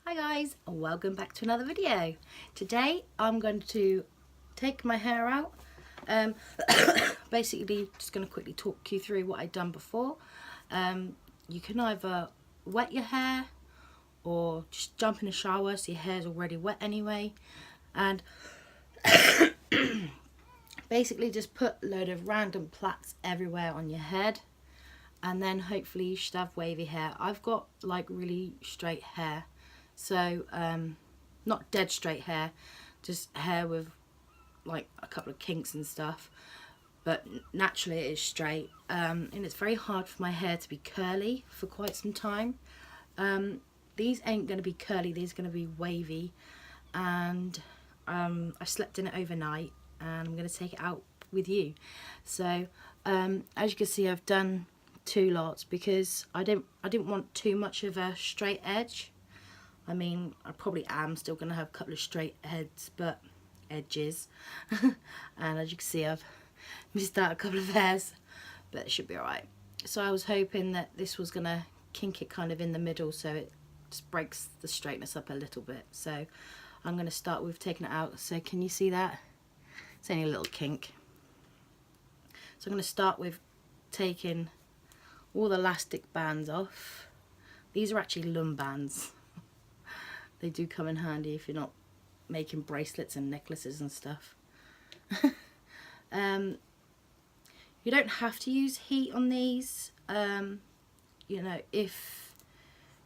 Hi guys, and welcome back to another video. Today I'm going to take my hair out. Basically just going to quickly talk you through what I've done before. You can either wet your hair or just jump in the shower so your hair's already wet anyway, and basically just put a load of random plaits everywhere on your head, and then hopefully you should have wavy hair. I've got like really straight hair, so not dead straight hair, just hair with like a couple of kinks and stuff, but naturally it is straight, and it's very hard for my hair to be curly for quite some time. These ain't going to be curly, these are going to be wavy, and I slept in it overnight and I'm going to take it out with you. So as you can see, I've done two lots because I didn't want too much of a straight edge. I mean, I probably am still going to have a couple of straight edges and as you can see, I've missed out a couple of hairs, but it should be alright. So I was hoping that this was going to kink it kind of in the middle, so it just breaks the straightness up a little bit. So I'm going to start with taking it out. So can you see that? It's only a little kink. So I'm going to start with taking all the elastic bands off. These are actually lum bands. They do come in handy if you're not making bracelets and necklaces and stuff. You don't have to use heat on these. You know, if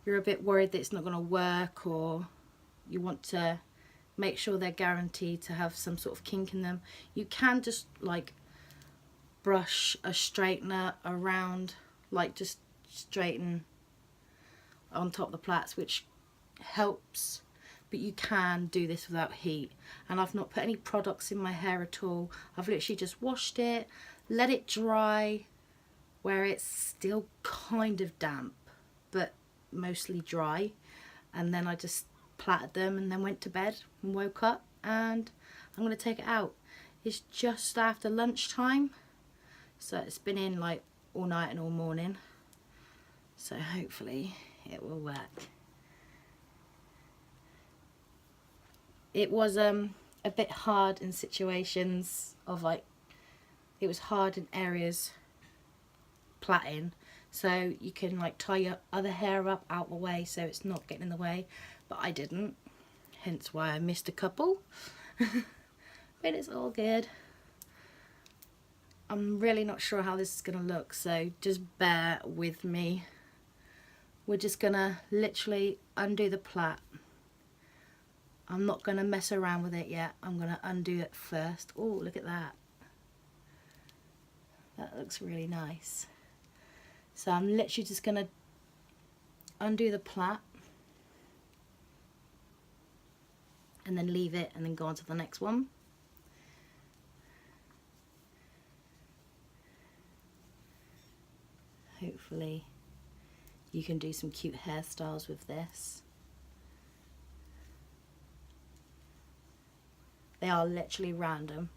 you're a bit worried that it's not going to work, or you want to make sure they're guaranteed to have some sort of kink in them, you can just like brush a straightener around, like just straighten on top of the plaits, which helps, but you can do this without heat. And I've not put any products in my hair at all. I've literally just washed it, let it dry where it's still kind of damp but mostly dry, and then I just plaited them and then went to bed and woke up, and I'm going to take it out. It's just after lunchtime, so it's been in like all night and all morning, so hopefully it will work. It was a bit hard in situations of like, it was hard in areas plaiting, so you can like tie your other hair up out the way so it's not getting in the way, but I didn't, hence why I missed a couple. But it's all good. I'm really not sure how this is gonna look, so just bear with me. We're just gonna literally undo the plait. I'm not gonna mess around with it yet. I'm gonna undo it first. Oh, look at that. That looks really nice. So I'm literally just gonna undo the plait and then leave it and then go on to the next one. Hopefully you can do some cute hairstyles with this. They are literally random.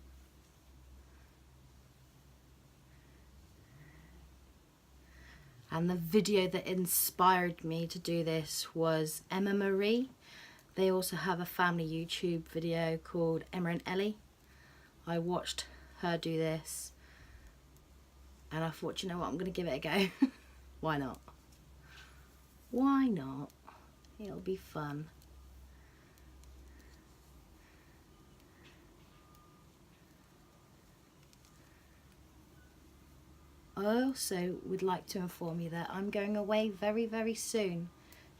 And the video that inspired me to do this was Emma Marie. They also have a family YouTube video called Emma and Ellie. I watched her do this and I thought, you know what, I'm going to give it a go. Why not? Why not? It'll be fun. I also would like to inform you that I'm going away very, very soon,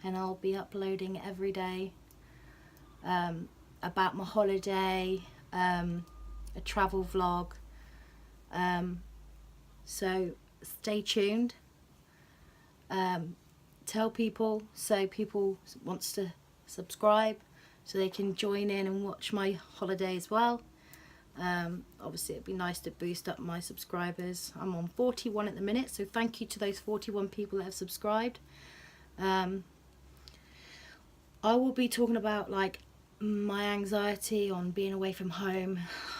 and I'll be uploading every day about my holiday, a travel vlog, so stay tuned. Tell people so people wants to subscribe so they can join in and watch my holiday as well. Obviously it'd be nice to boost up my subscribers. I'm on 41 at the minute, so thank you to those 41 people that have subscribed. I will be talking about like my anxiety on being away from home.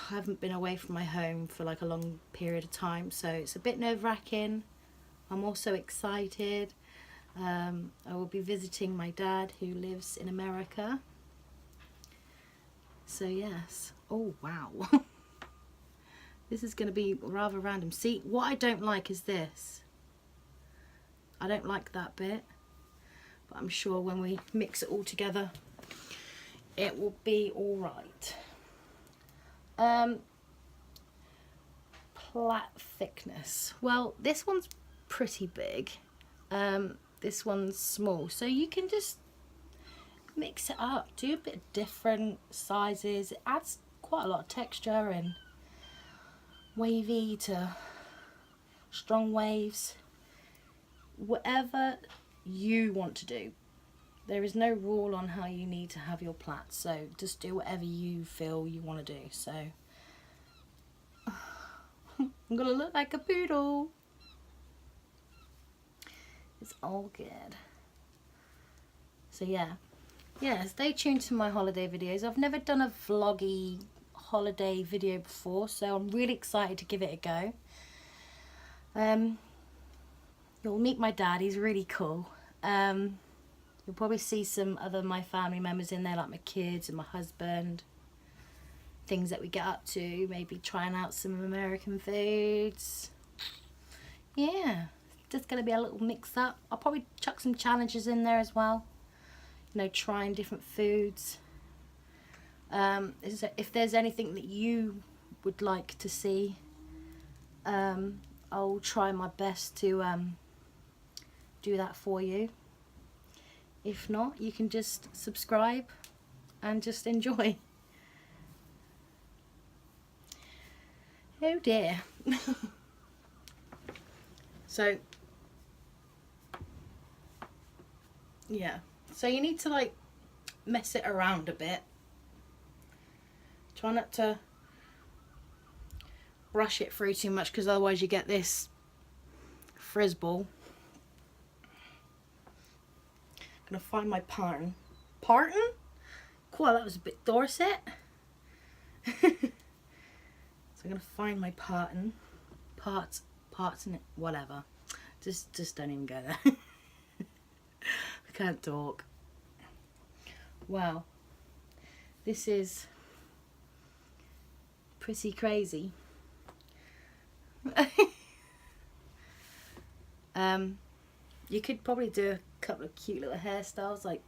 I haven't been away from my home for like a long period of time, so it's a bit nerve-wracking. I'm also excited. I will be visiting my dad who lives in America. So yes. Oh wow. This is going to be rather random. See, what I don't like is this. I don't like that bit. But I'm sure when we mix it all together, it will be alright. Plait thickness. Well, this one's pretty big. This one's small. So you can just mix it up. Do a bit of different sizes. It adds quite a lot of texture and wavy to strong waves. Whatever you want to do. There is no rule on how you need to have your plaits, so just do whatever you feel you want to do. So I'm gonna look like a poodle. It's all good. So yeah, stay tuned to my holiday videos. I've never done a vloggy holiday video before, so I'm really excited to give it a go. You'll meet my dad, he's really cool. You'll probably see some other my family members in there, like my kids and my husband. Things that we get up to, maybe trying out some American foods. Yeah, just gonna be a little mix up. I'll probably chuck some challenges in there as well. You know, trying different foods. If there's anything that you would like to see, I'll try my best to do that for you. If not, you can just subscribe and just enjoy. Oh dear. So yeah, so you need to like mess it around a bit. Try not to brush it through too much, because otherwise you get this frizz ball. I'm gonna find my pattern. Parton? Cool, that was a bit Dorset. So I'm gonna find my pattern. Parts in it, whatever. Just don't even go there. I can't talk. Wow. This is pretty crazy. You could probably do a couple of cute little hairstyles, like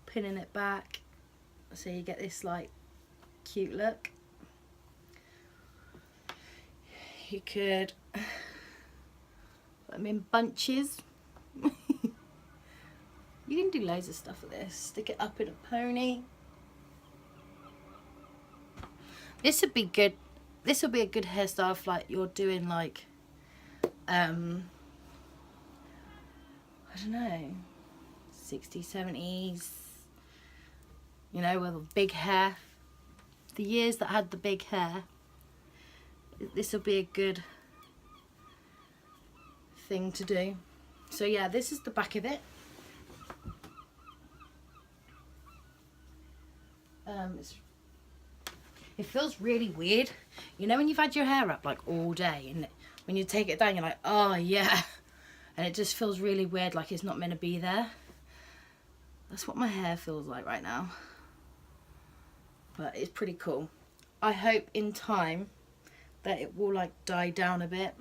pinning it back so you get this like cute look. You could put them in bunches. You can do loads of stuff with this. Stick it up in a pony. This would be good. This would be a good hairstyle if like you're doing like I don't know, 60s, 70s, you know, with a big hair. The years that had the big hair, this will be a good thing to do. So yeah, this is the back of it. It feels really weird, you know, when you've had your hair up like all day, and when you take it down you're like, oh yeah, and it just feels really weird, like it's not meant to be there. That's what my hair feels like right now, but it's pretty cool. I hope in time that it will like die down a bit,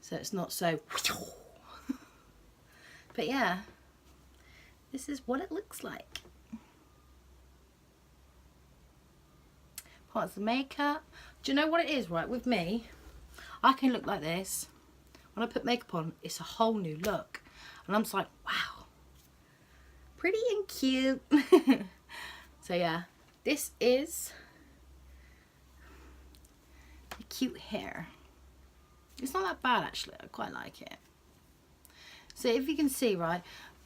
so it's not so but yeah, this is what it looks like. Parts of the makeup. Do you know what it is, right? With me, I can look like this. When I put makeup on, it's a whole new look. And I'm just like, wow. Pretty and cute. So yeah, this is the cute hair. It's not that bad actually, I quite like it. So if you can see, right,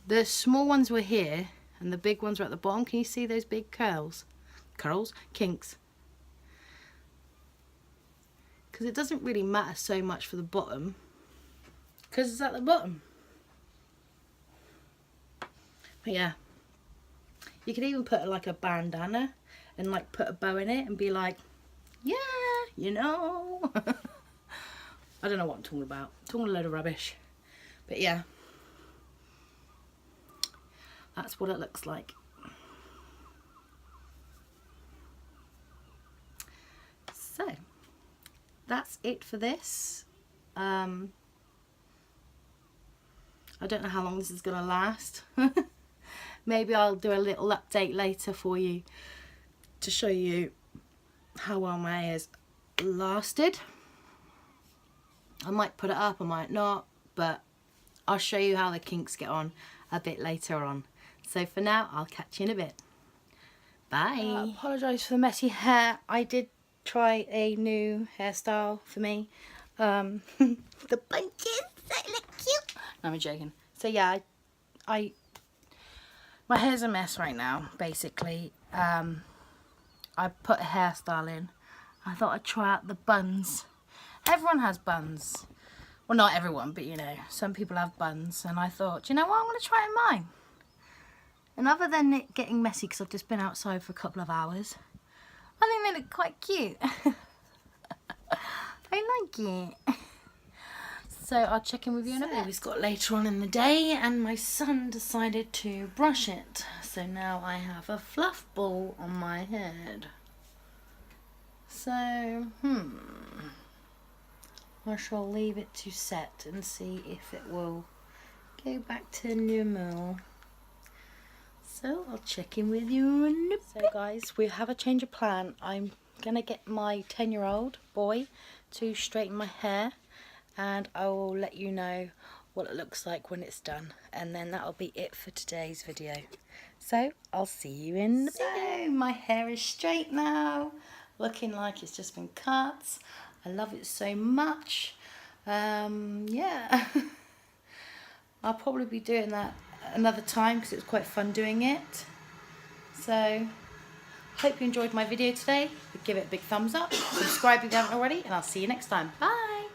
the small ones were here and the big ones were at the bottom. Can you see those big curls? Kinks. Because it doesn't really matter so much for the bottom, because it's at the bottom. But yeah, you could even put like a bandana and like put a bow in it and be like, yeah, you know. I don't know what I'm talking about. I'm talking a load of rubbish. But yeah, that's what it looks like. So that's it for this. I don't know how long this is gonna last. Maybe I'll do a little update later for you to show you how well my hair's lasted. I might put it up, I might not, but I'll show you how the kinks get on a bit later on. So for now, I'll catch you in a bit. Bye. I apologise for the messy hair. I did try a new hairstyle for me. The bunches, they look cute. No, I'm joking. So yeah, my hair's a mess right now, basically. I put a hairstyle in. I thought I'd try out the buns. Everyone has buns. Well, not everyone, but you know, some people have buns. And I thought, you know what, I'm going to try it in mine. And other than it getting messy, because I've just been outside for a couple of hours, I think they look quite cute. I like it. So I'll check in with you in a bit. It's got later on in the day and my son decided to brush it. So now I have a fluff ball on my head. So, I shall leave it to set and see if it will go back to normal. So I'll check in with you in a bit. So guys, we have a change of plan. I'm gonna get my 10-year-old boy to straighten my hair, and I will let you know what it looks like when it's done, and then that'll be it for today's video. So I'll see you in a bit. So my hair is straight now, looking like it's just been cut. I love it so much. Yeah. I'll probably be doing that another time because it was quite fun doing it. So hope you enjoyed my video today. Give it a big thumbs up, subscribe if you haven't already, and I'll see you next time. Bye.